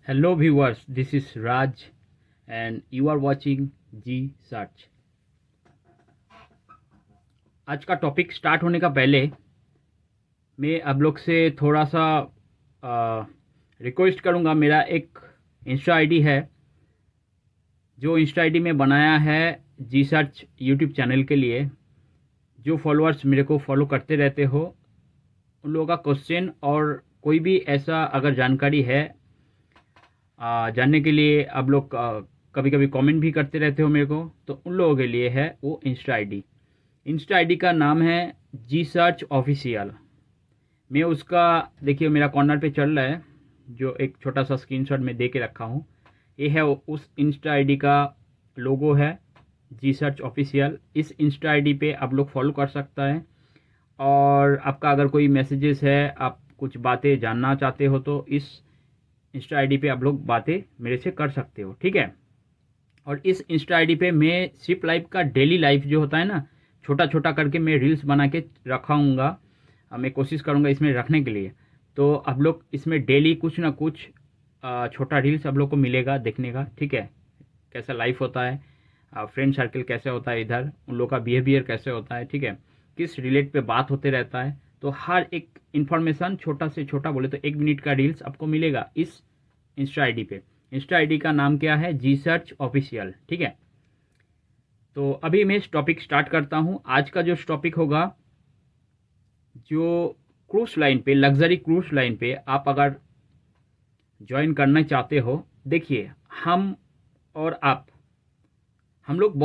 Hello viewers, this is Raj and you are watching G Search। आज का topic start होने का पहले मैं आप लोग से थोड़ा सा रिक्वेस्ट करूँगा। मेरा एक इंस्टा आईडी है, जो इंस्टा आईडी में बनाया है जी सर्च यूट्यूब चैनल के लिए। जो फॉलोअर्स मेरे को फॉलो करते रहते हो उन लोगों का क्वेश्चन और कोई भी ऐसा अगर जानकारी है जानने के लिए आप लोग कभी कभी कमेंट भी करते रहते हो मेरे को, तो उन लोगों के लिए है वो इंस्टा आईडी। इंस्टा आईडी का नाम है जी सर्च ऑफिशियल। मैं उसका देखिए मेरा कॉर्नर पे चल रहा है, जो एक छोटा सा स्क्रीनशॉट में दे के रखा हूँ। ये है उस इंस्टा आईडी का लोगो है, जी सर्च ऑफिशियल। इस इंस्टा आईडी पे आप लोग फॉलो कर सकता है और आपका अगर कोई मैसेजेस है, आप कुछ बातें जानना चाहते हो तो इस इंस्टा आईडी पे आप लोग बातें मेरे से कर सकते हो, ठीक है। और इस इंस्टा आईडी पे मैं सिर्फ लाइफ का डेली लाइफ जो होता है ना, छोटा छोटा करके मैं रील्स बना के रखाऊँगा। मैं कोशिश करूँगा इसमें रखने के लिए। तो आप लोग इसमें डेली कुछ ना कुछ छोटा रील्स आप लोग को मिलेगा देखने का, ठीक है। कैसा लाइफ होता है, फ्रेंड सर्कल कैसे होता है, इधर उन लोग का बिहेवियर कैसे होता है, ठीक है, किस रिलेट पे बात होते रहता है। तो हर एक इन्फॉर्मेशन छोटा से छोटा बोले तो 1 मिनट का रील्स आपको मिलेगा इस इंस्टा आईडी पे। इंस्टा आईडी का नाम क्या है? जी सर्च ऑफिशियल, ठीक है। तो अभी मैं इस टॉपिक स्टार्ट करता हूँ। आज का जो टॉपिक होगा, जो क्रूज लाइन पे, लग्जरी क्रूज लाइन पे आप अगर ज्वाइन करना चाहते हो, देखिए हम और आप, हम लोग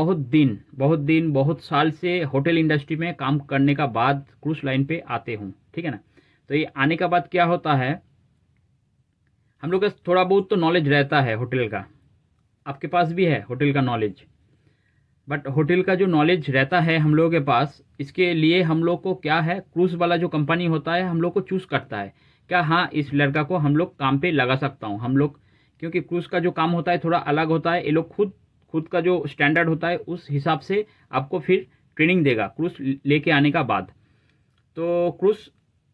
बहुत साल से होटल इंडस्ट्री में काम करने का बाद क्रूज लाइन पे आते हूँ, ठीक है ना। तो ये आने का बाद क्या होता है, हम लोग का थोड़ा बहुत तो नॉलेज रहता है होटल का। आपके पास भी है होटल का नॉलेज, बट होटल का जो नॉलेज रहता है हम लोगों के पास, इसके लिए हम लोग को क्या है, क्रूज वाला जो कंपनी होता है हम लोग को चूज़ करता है क्या, हाँ इस लड़का को हम लोग काम पे लगा सकता हूँ हम लोग। क्योंकि क्रूज का जो काम होता है थोड़ा अलग होता है। ये लोग खुद का जो स्टैंडर्ड होता है उस हिसाब से आपको फिर ट्रेनिंग देगा क्रूज लेके आने का बाद। तो क्रूज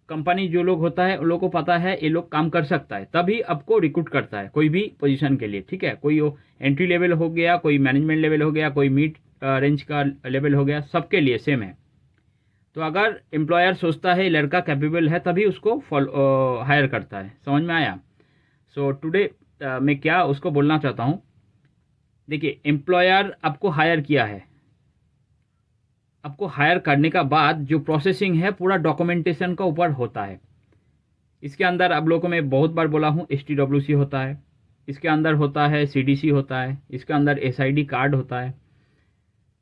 कंपनी जो लोग होता है उन लोग को पता है ये लोग काम कर सकता है, तभी आपको रिक्रूट करता है कोई भी पोजीशन के लिए, ठीक है। कोई वो एंट्री लेवल हो गया, कोई मैनेजमेंट लेवल हो गया, कोई मिड रेंज का लेवल हो गया, सबके लिए सेम है। तो अगर एम्प्लॉयर सोचता है लड़का कैपेबल है तभी उसको हायर करता है। समझ में आया? सो टुडे मैं क्या उसको बोलना चाहता हूँ, देखिए एम्प्लॉयर आपको हायर किया है, आपको हायर करने का बाद जो प्रोसेसिंग है पूरा डॉक्यूमेंटेशन का ऊपर होता है। इसके अंदर आप लोगों को मैं बहुत बार बोला हूँ, STWC होता है, इसके अंदर होता है CDC होता है, इसके अंदर SID कार्ड होता है।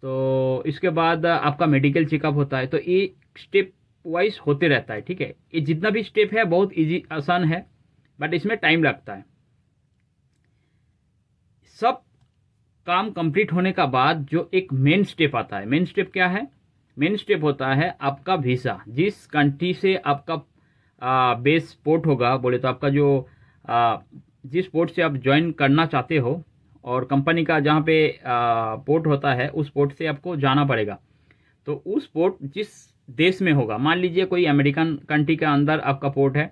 तो इसके बाद आपका मेडिकल चेकअप होता है। तो ये स्टेप वाइज होते रहता है, ठीक है। ये जितना भी स्टेप है बहुत इजी आसान है, बट इसमें टाइम लगता है। सब काम कंप्लीट होने का बाद जो एक मेन स्टेप आता है, मेन स्टेप क्या है? मेन स्टेप होता है आपका वीज़ा। जिस कंट्री से आपका बेस पोर्ट होगा, बोले तो आपका जो जिस पोर्ट से आप ज्वाइन करना चाहते हो और कंपनी का जहाँ पे पोर्ट होता है उस पोर्ट से आपको जाना पड़ेगा। तो उस पोर्ट जिस देश में होगा, मान लीजिए कोई अमेरिकन कंट्री के अंदर आपका पोर्ट है,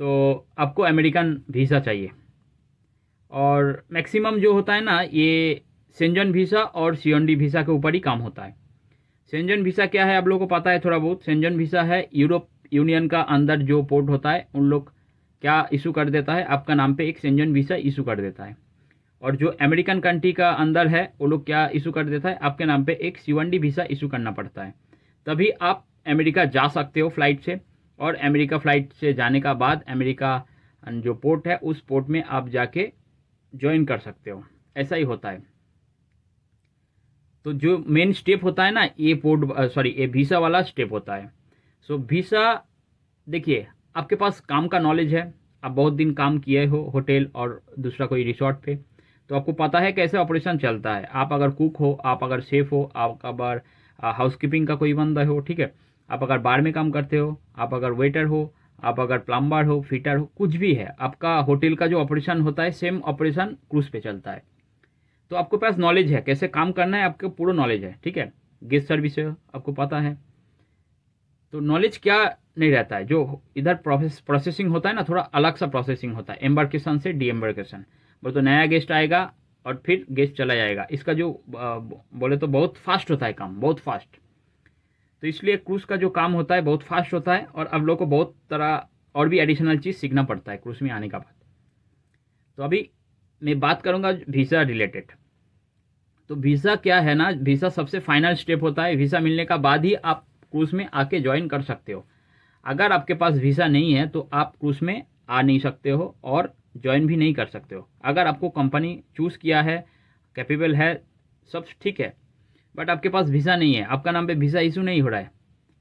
तो आपको अमेरिकन वीज़ा चाहिए। और मैक्सिमम जो होता है ना, ये शेंजन वीज़ा और COND वीज़ा के ऊपर ही काम होता है। शेंजन वीज़ा क्या है आप लोगों को पता है थोड़ा बहुत। शेंजन वीज़ा है यूरोप यूनियन का अंदर जो पोर्ट होता है उन लोग क्या इशू कर देता है, आपका नाम पे एक शेंजन वीज़ा इशू कर देता है। और जो अमेरिकन कंट्री का अंदर है वो लोग क्या इशू कर देता है, आपके नाम पे एक COND वीज़ा इशू करना पड़ता है, तभी आप अमेरिका जा सकते हो फ्लाइट से। और अमेरिका फ्लाइट से जाने का बाद अमेरिका जो पोर्ट है उस पोर्ट में आप जाके ज्वाइन कर सकते हो, ऐसा ही होता है। तो जो मेन स्टेप होता है ना, ये वीज़ा वाला स्टेप होता है। सो वीज़ा, देखिए आपके पास काम का नॉलेज है, आप बहुत दिन काम किए हो होटल और दूसरा कोई रिसोर्ट पे, तो आपको पता है कैसे ऑपरेशन चलता है। आप अगर कुक हो, आप अगर शेफ़ हो, आप अगर हाउसकीपिंग का कोई बंदा हो, ठीक है, आप अगर बार में काम करते हो, आप अगर वेटर हो, आप अगर प्लम्बर हो, फिटर हो, कुछ भी है, आपका होटल का जो ऑपरेशन होता है सेम ऑपरेशन क्रूज पे चलता है। तो आपके पास नॉलेज है कैसे काम करना है, आपको पूरा नॉलेज है, ठीक है। गेस्ट सर्विस है आपको पता है। तो नॉलेज क्या नहीं रहता है। जो इधर प्रोसेसिंग होता है ना, थोड़ा अलग सा प्रोसेसिंग होता है एम्बार्केशन से डी एम्बार्केशन। बोले तो नया गेस्ट आएगा और फिर गेस्ट चला जाएगा। इसका जो बोले तो बहुत फास्ट होता है काम, बहुत फास्ट। तो इसलिए क्रूज़ का जो काम होता है बहुत फास्ट होता है, और अब लोग को बहुत तरह और भी एडिशनल चीज़ सीखना पड़ता है क्रूज़ में आने का बाद। तो अभी मैं बात करूँगा वीज़ा रिलेटेड। तो वीज़ा क्या है ना, वीज़ा सबसे फाइनल स्टेप होता है। वीज़ा मिलने का बाद ही आप क्रूज़ में आके ज्वाइन कर सकते हो। अगर आपके पास वीज़ा नहीं है तो आप क्रूज़ में आ नहीं सकते हो और ज्वाइन भी नहीं कर सकते हो। अगर आपको कंपनी चूज़ किया है, कैपेबल है, सब ठीक है, बट आपके पास वीज़ा नहीं है, आपका नाम पे वीज़ा इशू नहीं हो रहा है,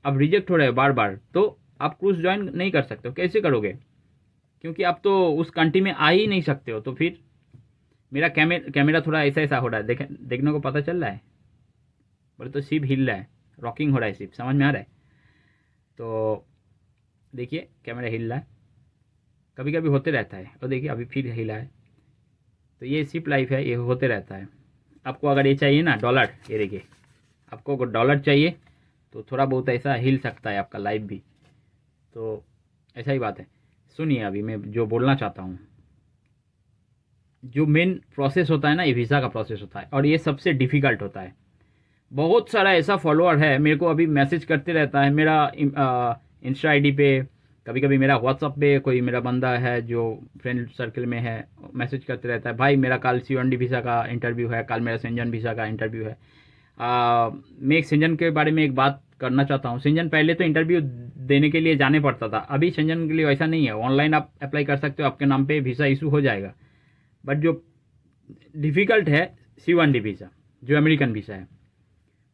अब रिजेक्ट हो रहा है बार बार, तो आप क्रूज़ ज्वाइन नहीं कर सकते हो। कैसे करोगे? क्योंकि आप तो उस कंट्री में आ ही नहीं सकते हो। तो फिर मेरा कैमरा थोड़ा ऐसा ऐसा हो रहा है, देखने को पता चल रहा है। बोले तो शिप हिल रहा है, रॉकिंग हो रहा है शिप, समझ में आ रहा है? तो देखिए कैमरा हिल रहा है, कभी कभी होते रहता है। और देखिए अभी फिर हिला है। तो ये शिप लाइफ है, ये होते रहता है। आपको अगर ये चाहिए ना डॉलर, ये देखिए आपको अगर डॉलर चाहिए तो थोड़ा बहुत ऐसा हिल सकता है आपका लाइफ भी। तो ऐसा ही बात है। सुनिए अभी मैं जो बोलना चाहता हूँ। जो मेन प्रोसेस होता है ना, ये वीज़ा का प्रोसेस होता है, और ये सबसे डिफ़िकल्ट होता है। बहुत सारा ऐसा फॉलोअर है, मेरे को अभी मैसेज करते रहता है मेरा इंस्टा आईडी पे, कभी कभी मेरा व्हाट्सअप पे कोई मेरा बंदा है जो फ्रेंड सर्कल में है, मैसेज करते रहता है, भाई मेरा कल C1D वीज़ा का इंटरव्यू है, कल मेरा शेंजन वीज़ा का इंटरव्यू है। मैं एक शेंजन के बारे में एक बात करना चाहता हूँ। शेंजन पहले तो इंटरव्यू देने के लिए जाने पड़ता था, अभी शेंजन के लिए वैसा नहीं है, ऑनलाइन आप अप्लाई कर सकते हो, आपके नाम पे वीज़ा इशू हो जाएगा। बट जो डिफ़िकल्ट है C1D वीज़ा, जो अमेरिकन वीज़ा है।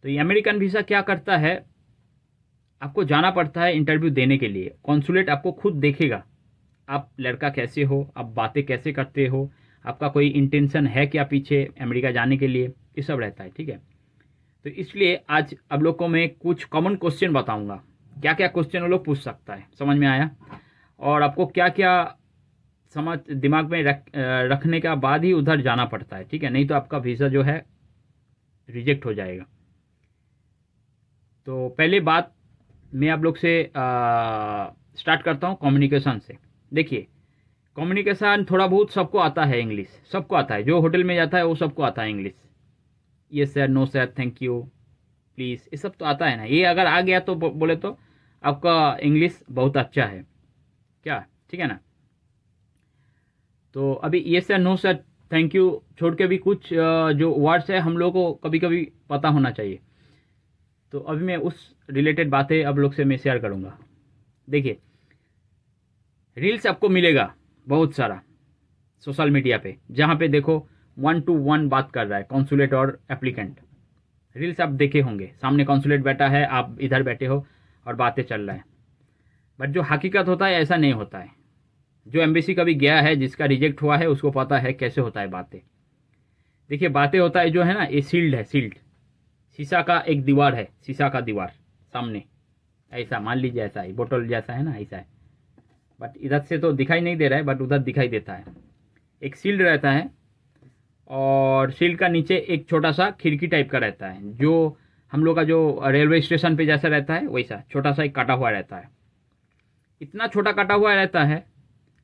तो ये अमेरिकन वीज़ा क्या करता है, आपको जाना पड़ता है इंटरव्यू देने के लिए। कॉन्सुलेट आपको खुद देखेगा, आप लड़का कैसे हो, आप बातें कैसे करते हो, आपका कोई इंटेंशन है क्या पीछे अमेरिका जाने के लिए, ये सब रहता है, ठीक है। तो इसलिए आज आप लोग को मैं कुछ कॉमन क्वेश्चन बताऊंगा, क्या क्या क्वेश्चन वो लोग पूछ सकता है, समझ में आया? और आपको क्या क्या समझ दिमाग में रखने का बाद ही उधर जाना पड़ता है, ठीक है, नहीं तो आपका वीज़ा जो है रिजेक्ट हो जाएगा। तो पहले बात मैं आप लोग से स्टार्ट करता हूँ कम्युनिकेशन से। देखिए कम्युनिकेशन थोड़ा बहुत सबको आता है, इंग्लिश सबको आता है, जो होटल में जाता है वो सबको आता है इंग्लिश। ये sir, no sir, thank you, please, ये सब तो आता है ना। ये अगर आ गया तो बोले तो आपका इंग्लिश बहुत अच्छा है, क्या, ठीक है ना। तो अभी ये sir, no sir, thank you छोड़ के भी कुछ जो वर्ड्स है हम लोग को कभी कभी पता होना चाहिए। तो अभी मैं उस रिलेटेड बातें अब लोग से मैं शेयर करूँगा। देखिए रील्स आपको मिलेगा बहुत सारा सोशल मीडिया पे, जहाँ पे देखो 1 to 1 बात कर रहा है कॉन्सुलेट और एप्लीकेंट। रील्स आप देखे होंगे, सामने कॉन्सुलेट बैठा है, आप इधर बैठे हो और बातें चल रहा है। बट जो हकीकत होता है ऐसा नहीं होता है। जो एम्बेसी कभी गया है, जिसका रिजेक्ट हुआ है, उसको पता है कैसे होता है बातें। देखिए बातें होता है जो है ना, ये सील्ड है, सील्ड शीशा का एक दीवार है, शीशा का दीवार सामने, ऐसा मान लीजिए, ऐसा ही बोतल जैसा है ना, ऐसा है। बट इधर से तो दिखाई नहीं दे रहा है, बट उधर दिखाई देता है। एक शील्ड रहता है और शील्ड का नीचे एक छोटा सा खिड़की टाइप का रहता है, जो हम लोग का जो रेलवे स्टेशन पे जैसा रहता है वैसा छोटा सा एक काटा हुआ रहता है। इतना छोटा काटा हुआ रहता है,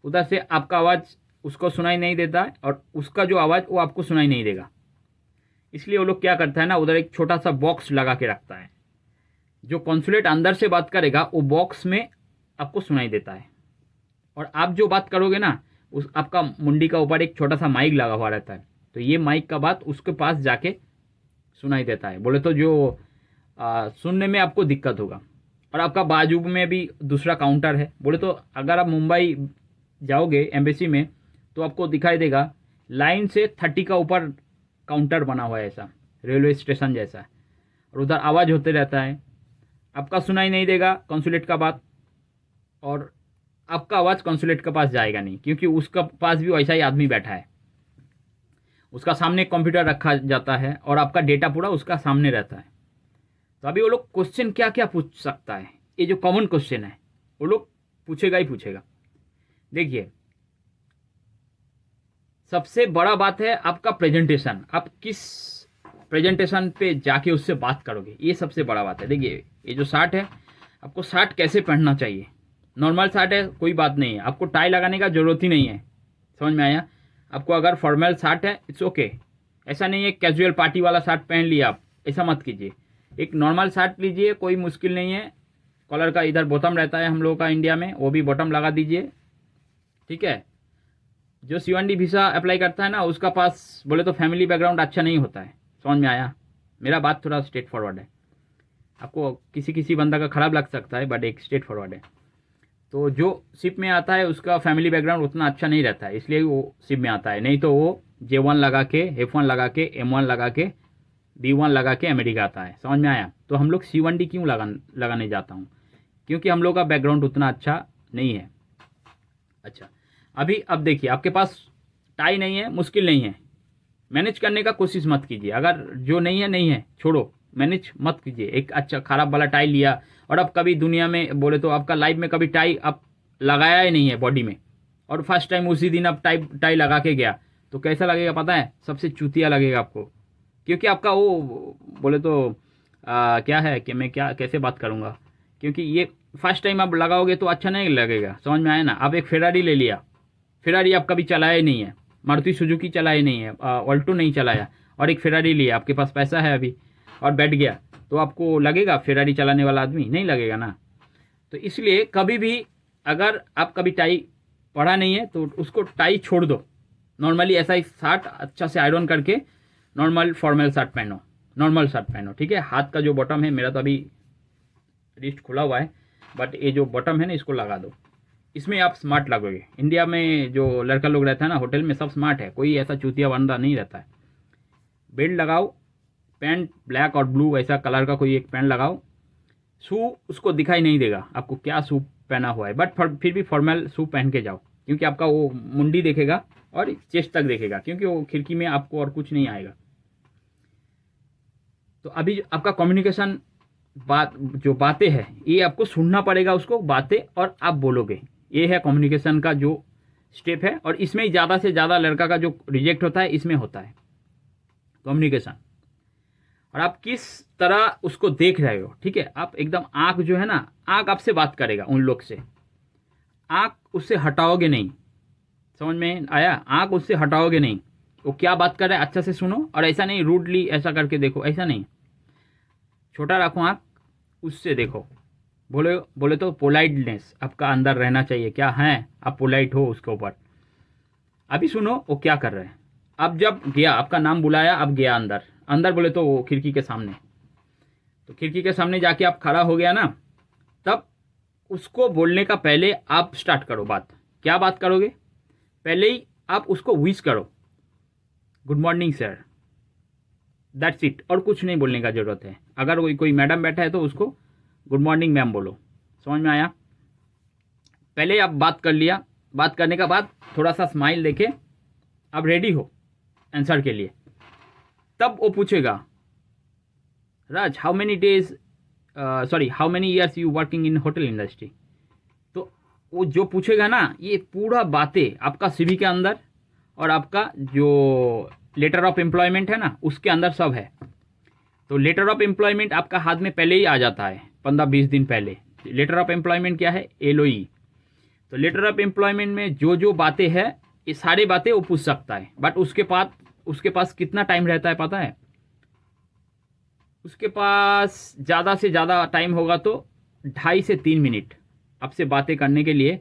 उधर से आपका आवाज़ उसको सुनाई नहीं देता है और उसका जो आवाज़ वो आपको सुनाई नहीं देगा। इसलिए वो लोग क्या करता है ना, उधर एक छोटा सा बॉक्स लगा के रखता है। जो कॉन्सुलेट अंदर से बात करेगा वो बॉक्स में आपको सुनाई देता है, और आप जो बात करोगे ना, उस आपका मुंडी का ऊपर एक छोटा सा माइक लगा हुआ रहता है। तो ये माइक का बात उसके पास जाके सुनाई देता है। बोले तो जो सुनने में आपको दिक्कत होगा। और आपका बाजू में भी दूसरा काउंटर है। बोले तो अगर आप मुंबई जाओगे एम्बेसी में तो आपको दिखाई देगा लाइन से 30 का ऊपर काउंटर बना हुआ है, ऐसा रेलवे स्टेशन जैसा, और उधर आवाज़ होते रहता है। आपका सुनाई नहीं देगा कॉन्सुलेट का बात, और आपका आवाज़ कॉन्सुलेट के पास जाएगा नहीं, क्योंकि उसका पास भी वैसा ही आदमी बैठा है। उसका सामने कंप्यूटर रखा जाता है और आपका डेटा पूरा उसका सामने रहता है। तो अभी वो लोग क्वेश्चन क्या क्या पूछ सकता है, ये जो कॉमन क्वेश्चन है वो लोग पूछेगा ही पूछेगा। देखिए सबसे बड़ा बात है आपका प्रेजेंटेशन, आप किस प्रेजेंटेशन पे जाके उससे बात करोगे, ये सबसे बड़ा बात है। देखिए ये जो शार्ट है, आपको शर्ट कैसे पहनना चाहिए। नॉर्मल शर्ट है कोई बात नहीं है, आपको टाई लगाने का ज़रूरत ही नहीं है। समझ में आया। आपको अगर फॉर्मल शर्ट है इट्स ओके, ऐसा नहीं है कैजुअल पार्टी वाला शर्ट पहन लिया आप, ऐसा मत कीजिए। एक नॉर्मल शर्ट लीजिए, कोई मुश्किल नहीं है। कॉलर का इधर बॉटम रहता है हम लोगों का इंडिया में, वो भी बॉटम लगा दीजिए, ठीक है। जो C1D वीज़ा अप्लाई करता है ना, उसका पास बोले तो फैमिली बैकग्राउंड अच्छा नहीं होता है। समझ में आया। मेरा बात थोड़ा स्ट्रेट फॉरवर्ड है, आपको किसी किसी बंदा का ख़राब लग सकता है, बट एक स्ट्रेट फॉरवर्ड है। तो जो शिप में आता है उसका फैमिली बैकग्राउंड उतना अच्छा नहीं रहता है, इसलिए वो शिप में आता है। नहीं तो वो J1 लगा के, F1 लगा के, M1 लगा के, B1 लगा के अमेरिका आता है। समझ में आया। तो हम लोग C1D क्यों लगाने जाता हूँ, क्योंकि हम लोग का बैकग्राउंड उतना अच्छा नहीं है। अच्छा, अब देखिए, आपके पास टाई नहीं है, मुश्किल नहीं है, मैनेज करने का कोशिश मत कीजिए। अगर जो नहीं है नहीं है, छोड़ो, मैनेज मत कीजिए। एक अच्छा खराब वाला टाई लिया, और अब कभी दुनिया में बोले तो आपका लाइफ में कभी टाई आप लगाया ही नहीं है बॉडी में, और फर्स्ट टाइम उसी दिन आप टाई लगा के गया, तो कैसा लगेगा पता है। सबसे चूतिया लगेगा आपको, क्योंकि आपका वो बोले तो क्या है कि मैं क्या कैसे बात करूँगा, क्योंकि ये फर्स्ट टाइम आप लगाओगे तो अच्छा नहीं लगेगा। समझ में आया ना। आप एक फेरारी ले लिया, फेरारी आप कभी चलाया ही नहीं है, मारुति सुजुकी चलाई नहीं है, ऑल्टो नहीं चलाया, और एक फेरारी लिया, आपके पास पैसा है अभी, और बैठ गया, तो आपको लगेगा फेरारी चलाने वाला आदमी? नहीं लगेगा ना। तो इसलिए कभी भी अगर आप कभी टाई पढ़ा नहीं है तो उसको टाई छोड़ दो। नॉर्मली ऐसा ही शर्ट अच्छा से आयरन करके नॉर्मल फॉर्मल शर्ट पहनो, नॉर्मल शर्ट पहनो, ठीक है। हाथ का जो बॉटम है, मेरा तो अभी रिस्ट खुला हुआ है, बट ये जो बॉटम है ना, इसको लगा दो। इसमें आप स्मार्ट लगोगे। इंडिया में जो लड़का लोग रहता है ना होटल में, सब स्मार्ट है, कोई ऐसा चूतिया बंदा नहीं रहता है। बेल्ट लगाओ, पैंट ब्लैक और ब्लू ऐसा कलर का कोई एक पैंट लगाओ। शू उसको दिखाई नहीं देगा आपको क्या शू पहना हुआ है, बट फिर भी फॉर्मल शू पहन के जाओ, क्योंकि आपका वो मुंडी देखेगा और चेस्ट तक देखेगा, क्योंकि वो खिड़की में आपको और कुछ नहीं आएगा। तो अभी आपका कम्युनिकेशन जो बातें हैं, ये आपको सुनना पड़ेगा उसको बातें, और आप बोलोगे। ये है कम्युनिकेशन का जो स्टेप है, और इसमें ही ज़्यादा से ज़्यादा लड़का का जो रिजेक्ट होता है इसमें होता है कम्युनिकेशन। और आप किस तरह उसको देख रहे हो, ठीक है। आप एकदम आँख जो है ना, आँख आपसे बात करेगा उन लोग से, आँख उससे हटाओगे नहीं। समझ में आया। आँख उससे हटाओगे नहीं, वो क्या बात कर रहा है अच्छा से सुनो, और ऐसा नहीं रूडली ऐसा करके देखो, ऐसा नहीं। छोटा रखो आँख, उससे देखो। बोले तो पोलाइटनेस आपका अंदर रहना चाहिए, क्या है आप पोलाइट हो उसके ऊपर। अभी सुनो वो क्या कर रहे हैं। अब जब गया, आपका नाम बुलाया, अब गया अंदर बोले तो वो खिड़की के सामने, तो खिड़की के सामने जाके आप खड़ा हो गया ना, तब उसको बोलने का पहले आप स्टार्ट करो बात। क्या बात करोगे, पहले ही आप उसको विश करो, good morning sir, that's it, और कुछ नहीं बोलने का ज़रूरत है। अगर कोई मैडम बैठा है तो उसको गुड मॉर्निंग मैम बोलो। समझ में आया। पहले आप बात कर लिया, बात करने का बाद थोड़ा सा स्माइल देके आप रेडी हो आंसर के लिए। तब वो पूछेगा, राज how many years you working in hotel industry. तो वो जो पूछेगा ना, ये पूरा बातें आपका CV के अंदर और आपका जो लेटर ऑफ एम्प्लॉयमेंट है ना, उसके अंदर सब है। तो लेटर ऑफ एम्प्लॉयमेंट आपका हाथ में पहले ही आ जाता है 15-20 दिन पहले। लेटर ऑफ एम्प्लॉयमेंट क्या है, LOE। तो लेटर ऑफ एम्प्लॉयमेंट में जो बातें हैं, ये सारी बातें वो पूछ सकता है, बट उसके पास कितना टाइम रहता है पता है। उसके पास ज़्यादा से ज़्यादा टाइम होगा तो 2.5 से 3 मिनट आपसे बातें करने के लिए।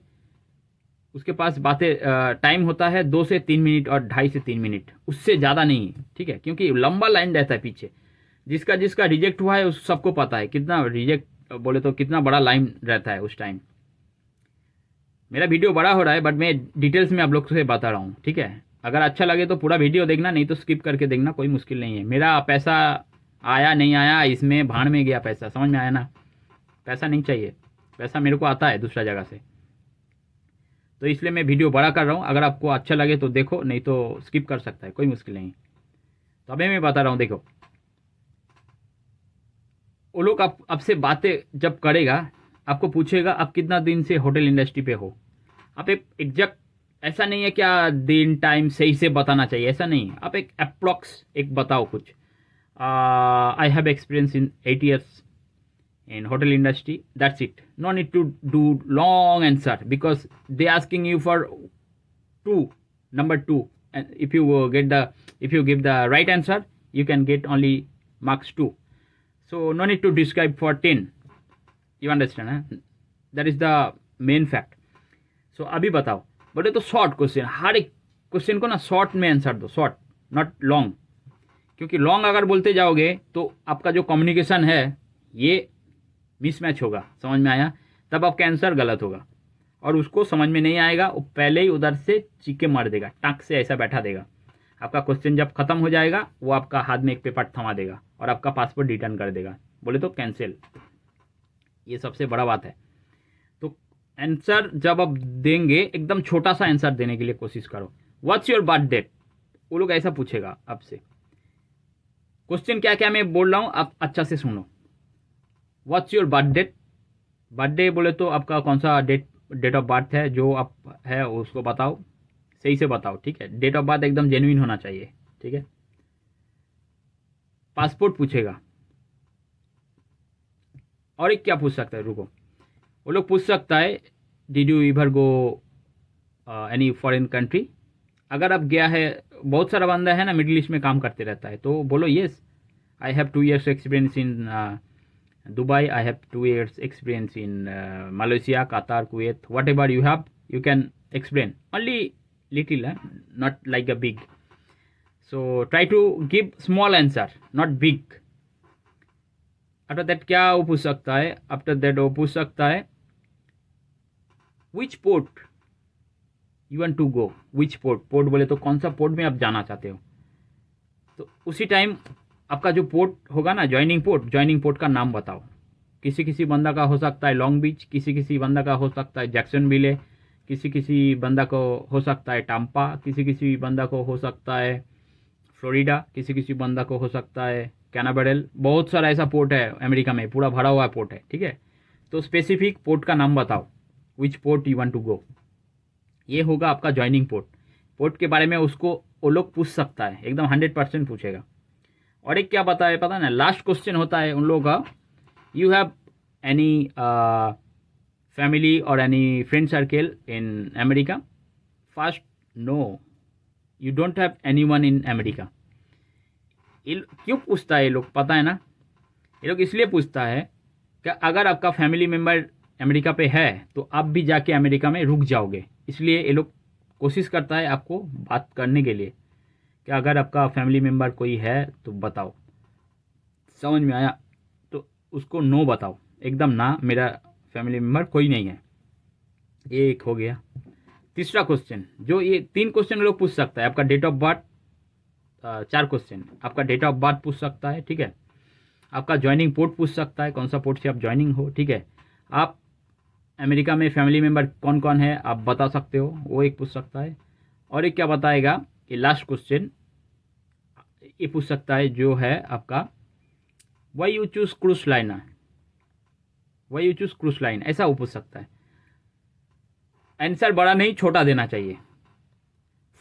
उसके पास टाइम होता है 2 से 3 मिनट और 2.5 से 3 मिनट, उससे ज़्यादा नहीं, ठीक है। क्योंकि लंबा लाइन रहता है पीछे, जिसका रिजेक्ट हुआ है उस सबको पता है कितना रिजेक्ट बोले तो कितना बड़ा लाइन रहता है उस टाइम। मेरा वीडियो बड़ा हो रहा है, बट मैं डिटेल्स में आप लोग से बता रहा हूँ, ठीक है। अगर अच्छा लगे तो पूरा वीडियो देखना, नहीं तो स्किप करके देखना, कोई मुश्किल नहीं है। मेरा पैसा आया नहीं आया इसमें भाड़ में गया पैसा, समझ में आया ना। पैसा नहीं चाहिए, पैसा मेरे को आता है दूसरा जगह से, तो इसलिए मैं वीडियो बड़ा कर रहा हूँ। अगर आपको अच्छा लगे तो देखो, नहीं तो स्किप कर सकता है, कोई मुश्किल नहीं। तो अभी मैं बता रहा हूँ, देखो वो लोग आपसे बातें जब करेगा, आपको पूछेगा आप कितना दिन से होटल इंडस्ट्री पे हो। आप एक एग्जैक्ट, ऐसा नहीं है क्या दिन टाइम सही से बताना चाहिए, ऐसा नहीं। आप एक अप्रॉक्स एक बताओ कुछ। I have experience in 8 years in hotel industry. That's it. No need to do long answer because they asking you for number 2, and if you give the right answer you can get only marks 2. So no need to describe for 10. You understand, huh? That is the main fact. So अभी बताओ, बोले तो short question, हर एक question को ना short में answer दो, short not long, क्योंकि लॉन्ग अगर बोलते जाओगे तो आपका जो कम्युनिकेशन है ये मिसमैच होगा, समझ में आया, तब आपका आंसर गलत होगा और उसको समझ में नहीं आएगा, वो पहले ही उधर से चीखे मार देगा, टाँक से ऐसा बैठा देगा। आपका क्वेश्चन जब खत्म हो जाएगा वो आपका हाथ में एक पेपर थमा देगा और आपका पासपोर्ट रिटर्न कर देगा, बोले तो कैंसिल। ये सबसे बड़ा बात है। तो आंसर जब आप देंगे एकदम छोटा सा आंसर देने के लिए कोशिश करो। व्हाट्स योर बर्थ डेट, वो लोग ऐसा पूछेगा आपसे। क्वेश्चन क्या क्या मैं बोल रहा हूँ आप अच्छा से सुनो। What's your birth date, birthday बोले तो आपका कौन सा डेट ऑफ बर्थ है जो आप है उसको बताओ, सही से बताओ, ठीक है। डेट ऑफ बर्थ एकदम जेन्युइन होना चाहिए, ठीक है। पासपोर्ट पूछेगा और एक क्या पूछ सकता है, रुको, वो लोग पूछ सकता है did you ever go any foreign country. अगर आप गया है, बहुत सारा बंदा है ना मिडिल ईस्ट में काम करते रहता है, तो बोलो yes I have 2 years experience in Dubai, I have 2 years experience in Malaysia, कतार, Kuwait, what ever you have, you can explain only little, not like a big. So try to give small answer, not big. After that क्या वो पूछ सकता है, after that वो पूछ सकता है which port you want to go, which port, port बोले तो कौन सा पोर्ट में आप जाना चाहते हो। तो उसी टाइम आपका जो पोर्ट होगा ना, ज्वाइनिंग पोर्ट का नाम बताओ। किसी किसी बंदा का हो सकता है लॉन्ग बीच, किसी बंदा का हो सकता है जैक्सनविले, किसी बंदा को हो सकता है टाम्पा, किसी बंदा को हो सकता है फ्लोरिडा, किसी बंदा को हो सकता है कैनावेरल। बहुत सारा ऐसा पोर्ट है अमेरिका में, पूरा भरा हुआ पोर्ट है, ठीक है। तो स्पेसिफिक पोर्ट का नाम बताओ, which port you want to go, ये होगा आपका ज्वाइनिंग पोर्ट। पोर्ट के बारे में उसको वो लोग पूछ सकता है, एकदम 100% पूछेगा। और एक क्या बताया पता ना, लास्ट क्वेश्चन होता है उन लोगों का, you have any family or any friend circle in America? First, no, you don't have anyone in America. क्यों पूछता है ये लोग पता है ना, ये लोग इसलिए पूछता है कि अगर आपका फैमिली मेम्बर अमेरिका पे है तो आप भी जाके अमेरिका में रुक जाओगे, इसलिए ये लोग कोशिश करता है आपको बात करने के लिए कि अगर आपका फैमिली मेम्बर कोई है तो बताओ। समझ में आया? तो उसको नो बताओ, एकदम ना, मेरा फैमिली मेम्बर कोई नहीं है। ये एक हो गया। तीसरा क्वेश्चन, जो ये 3 क्वेश्चन लोग पूछ सकता है, आपका डेट ऑफ बर्थ, 4 क्वेश्चन, आपका डेट ऑफ बर्थ पूछ सकता है, ठीक है। आपका ज्वाइनिंग पोर्ट पूछ सकता है, कौन सा पोर्ट से आप ज्वाइनिंग हो, ठीक है। आप अमेरिका में फैमिली मेम्बर कौन कौन है आप बता सकते हो, वो एक पूछ सकता है। और एक क्या बताएगा कि लास्ट क्वेश्चन ये पूछ सकता है जो है आपका why you choose cruise liner, why you choose cruise line, ऐसा वो पूछ सकता है। आंसर बड़ा नहीं छोटा देना चाहिए।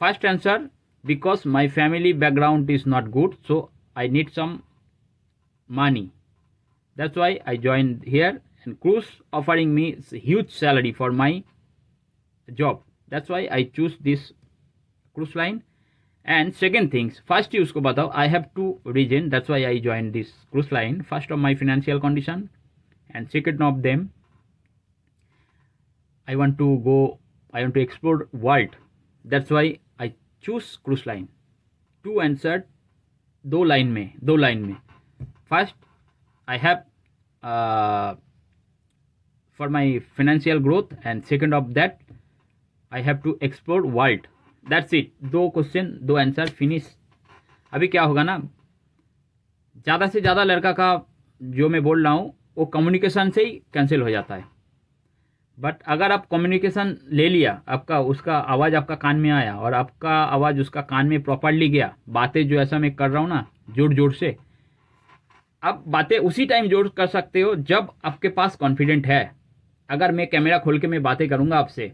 First answer, because my family background is not good so I need some money, that's why I join here and cruise offering me huge salary for my job, that's why I choose this cruise line. And second things, first ही उसको बताओ I have 2 reason, that's why I join this cruise line. First of my financial condition and second of them I want to explore world, that's why I choose cruise line। 2 answered, 2 line में। first I have for my financial growth and second of that I have to explore world, that's it। 2 question 2 answer, finish. अभी क्या होगा ना, ज़्यादा से ज़्यादा लड़का का जो मैं बोल रहा हूँ वो कम्युनिकेशन से ही कैंसिल हो जाता है। बट अगर आप कम्युनिकेशन ले लिया, आपका उसका आवाज़ आपका कान में आया और आपका आवाज़ उसका कान में प्रॉपरली गया, बातें जो ऐसा मैं कर रहा हूँ ना जोर से, आप बातें उसी टाइम जोर कर सकते हो जब आपके पास कॉन्फिडेंट है। अगर मैं कैमरा खोल के मैं बातें करूँगा आपसे,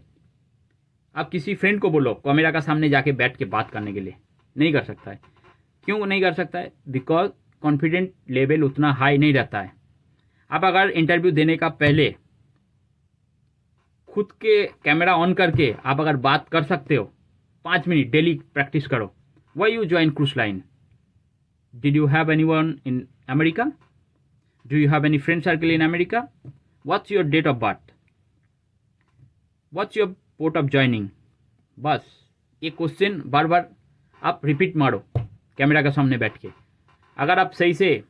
आप किसी फ्रेंड को बोलो कैमरा का सामने जाके बैठ के बात करने के लिए, नहीं कर सकता है। क्यों नहीं कर सकता है? बिकॉज कॉन्फिडेंट लेवल उतना हाई नहीं रहता है। आप अगर इंटरव्यू देने का पहले खुद के कैमरा ऑन करके आप अगर बात कर सकते हो, 5 मिनट डेली प्रैक्टिस करो. Why you join cruise line? Did you have anyone in America? Do you have any friend circle in America? What's your date of birth? What's your port of joining? बस ये question बार बार आप repeat मारो camera के सामने बैठ के. अगर आप सही से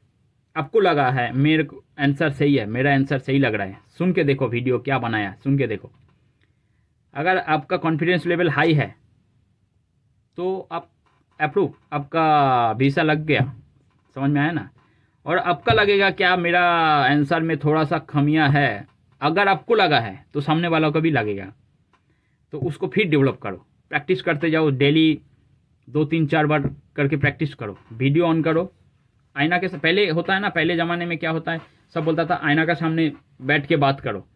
आपको लगा है मेरे आंसर सही है, मेरा आंसर सही लग रहा है, सुन के देखो वीडियो क्या बनाया, सुन के देखो. अगर आपका कॉन्फिडेंस लेवल हाई है तो आप अप्रूव, आपका वीज़ा लग गया. समझ में आया ना? और आपका लगेगा क्या मेरा आंसर में थोड़ा सा खमियां है, अगर आपको लगा है तो सामने वालों को भी लगेगा. तो उसको फिर डेवलप करो, प्रैक्टिस करते जाओ. डेली 2-3-4 बार करके प्रैक्टिस करो. वीडियो ऑन करो. आईना के पहले होता है ना, पहले ज़माने में क्या होता है, सब बोलता था आईना के सामने बैठ के बात करो.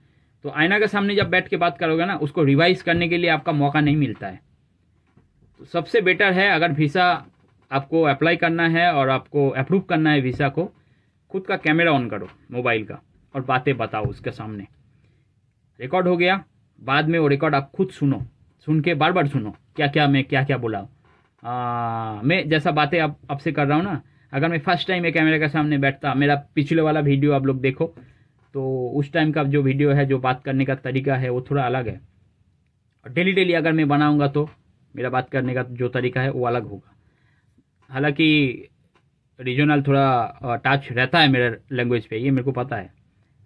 तो आईना के सामने जब बैठ के बात करोगे ना, उसको रिवाइज करने के लिए आपका मौका नहीं मिलता है. तो सबसे बेटर है, अगर वीज़ा आपको अप्लाई करना है और आपको अप्रूव करना है वीज़ा को, खुद का कैमरा ऑन करो मोबाइल का और बातें बताओ उसके सामने. रिकॉर्ड हो गया, बाद में वो रिकॉर्ड आप खुद सुनो, सुन के बार बार सुनो मैं क्या क्या बोला. मैं जैसा बातें आपसे कर रहा हूँ ना, अगर मैं फर्स्ट टाइम ये कैमरे के सामने बैठता, मेरा पिछले वाला वीडियो आप लोग देखो, तो उस टाइम का जो वीडियो है, जो बात करने का तरीका है वो थोड़ा अलग है. और डेली डेली अगर मैं बनाऊँगा तो मेरा बात करने का जो तरीका है वो अलग होगा. हालांकि रीजनल थोड़ा टच रहता है मेरे लैंग्वेज पे, ये मेरे को पता है,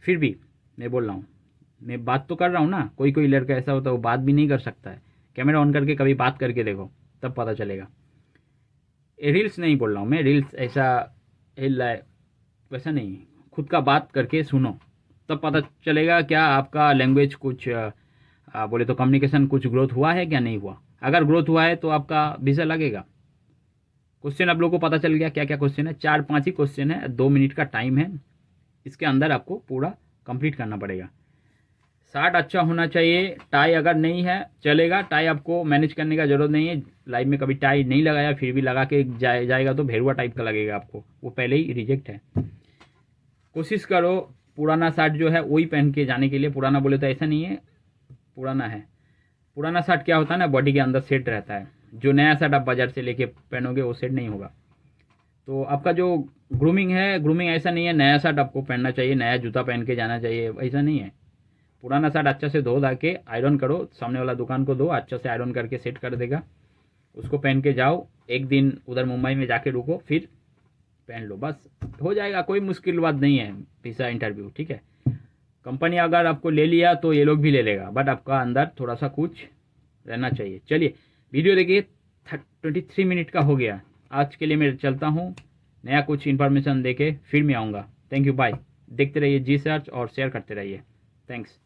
फिर भी मैं बोल रहा हूँ, मैं बात तो कर रहा हूँ ना. कोई कोई लड़का ऐसा होता है वो बात भी नहीं कर सकता है. कैमरा ऑन करके कभी बात करके देखो, तब पता चलेगा. रील्स नहीं बोल रहा हूँ मैं, रील्स ऐसा हिल रहा है वैसा नहीं. खुद का बात करके सुनो, तब पता चलेगा क्या आपका लैंग्वेज कुछ बोले तो कम्युनिकेशन कुछ ग्रोथ हुआ है क्या नहीं हुआ. अगर ग्रोथ हुआ है तो आपका वीज़ा लगेगा. क्वेश्चन आप लोगों को पता चल गया क्या क्या क्वेश्चन है. 4-5 ही क्वेश्चन है, 2 मिनट का टाइम है. इसके अंदर आपको पूरा कंप्लीट करना पड़ेगा. शर्ट अच्छा होना चाहिए. टाई अगर नहीं है चलेगा, टाई आपको मैनेज करने का ज़रूरत नहीं है. लाइफ में कभी टाई नहीं लगाया फिर भी लगा के जाएगा तो भेरुआ टाइप का लगेगा आपको, वो पहले ही रिजेक्ट है. कोशिश करो पुराना शर्ट जो है वही पहन के जाने के लिए. पुराना बोले तो ऐसा नहीं है, पुराना है. पुराना शर्ट क्या होता है ना, बॉडी के अंदर सेट रहता है. जो नया शर्ट आप बाज़ार से लेके पहनोगे वो सेट नहीं होगा. तो आपका जो ग्रूमिंग है, ग्रूमिंग ऐसा नहीं है नया शर्ट आपको पहनना चाहिए, नया जूता पहन के जाना चाहिए, ऐसा नहीं है. पुराना शर्ट अच्छा से धो धा के आयरन करो, सामने वाला दुकान को दो, अच्छा से आयरन करके सेट कर देगा. उसको पहन के जाओ, एक दिन उधर मुंबई में जाके रुको, फिर पहन लो, बस हो जाएगा. कोई मुश्किल बात नहीं है वीज़ा इंटरव्यू. ठीक है, कंपनी अगर आपको ले लिया तो ये लोग भी ले लेगा, बट आपका अंदर थोड़ा सा कुछ रहना चाहिए. चलिए वीडियो देखिए, 23 मिनट का हो गया. आज के लिए मैं चलता हूँ, नया कुछ इन्फॉर्मेशन देके फिर मैं आऊँगा. Thank you, bye. देखते रहिए जी सर्च और शेयर करते रहिए. थैंक्स.